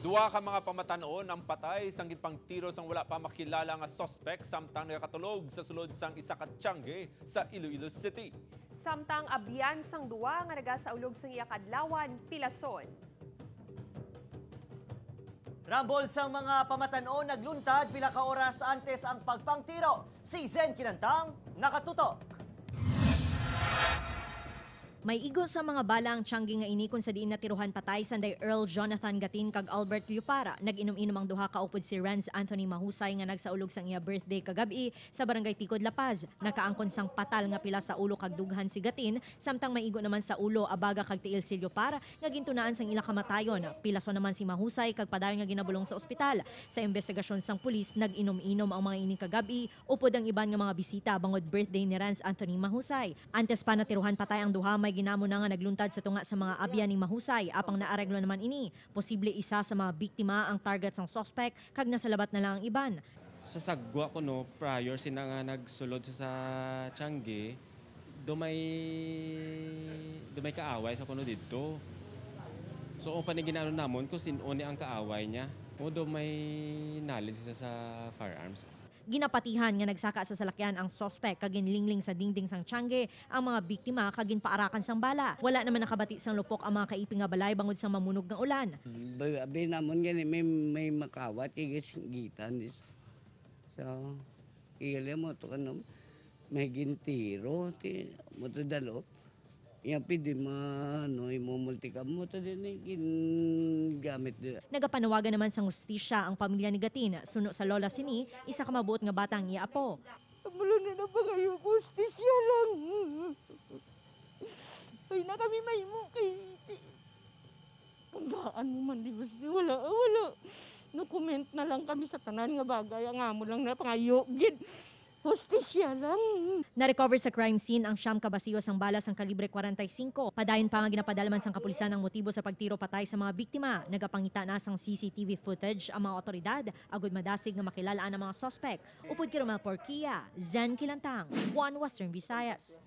Duwa ka mga pamatanon ang patay sang gitpang tiro sang wala pa makilala nga suspect samtang nakatulog sa sulod sang isa ka tiyangge sa Iloilo City. Samtang abyan sang duwa nga nagasaulog sang iya kadlawan, Pilason. Rambol sang mga pamatanon nagluntad pila ka oras antes ang pagpangtiro. Si Zen Kinantang nakatutok. May igo sa mga bala ang tiyanggi nga inikon sa diin natiruhan patay sanday Earl Jonathan Gatin kag Albert Liupara. Nag-inom-inom ang duha ka upod si Renz Anthony Mahusay nga nagsaulog sang iya birthday kagabi sa barangay Tikod, La Paz. Nakaangkon sang patal nga pila sa ulo kag dughan si Gatin, samtang may igo naman sa ulo abaga kag tiil si Liupara nga gintunaan sang ila kamatayon. Pilason naman si Mahusay kag padayon nga ginabulong sa ospital. Sa investigasyon sang pulis, nag-inom-inom ang mga ining kagabi upod ang iban nga mga bisita bangod birthday ni Renz Anthony Mahusay. Antes pa natiruhan patay ang duha, may ginamo na nga nagluntad sa tunga sa mga abyan ni Mahusay. Apang naareglo naman ini, posible isa sa mga biktima ang target sang suspect kag nasalabat na lang ang iban. Sa sagwa ko no, prior sina nga nagsulod sa Tiangge, dumay kaaway sa kuno dito. So ang paniginano namon kung sino ni ang kaaway niya, o dumay knowledge sa firearms. Ginapatihan nga nagsaka sa salakyan ang suspect kag ginlingling sa dingding sang Tiangge ang mga biktima kag ginpaarakan sang bala. Wala naman nakabati sang lupok ang mga kaiping nga balay bangod sa mamunog nga ulan. Abi namon gani may makawat igis gitan dis. So ile mo to kanum may gintiro ti mo to dalo. Yang pidi no imumulti ka mo to din gamit din. Nagapanawagan naman sang hustisya ang pamilya ni Gatin. Suno sa lola sini, isa ka mabuot nga batang iya apo. Amulo na ba kayo? Hustisya lang. Ay na kami may mukit. Pagdaan mo man di gusto. Wala. No-comment na lang kami sa tanan nga bagay. Ang amo lang na pangayo. Gid. Hustisya lang. Na-recover sa crime scene ang siyam kabasiwas ang bala sang kalibre 45. Padayon pa nga ginapadalaman sang kapulisan ang motibo sa pagtiro patay sa mga biktima. Nagapangita na sang CCTV footage ang mga otoridad agud madasig nga makilalaan ang mga suspect. Upod kay Romel Porquia, Zen Kilantang, One Western Visayas.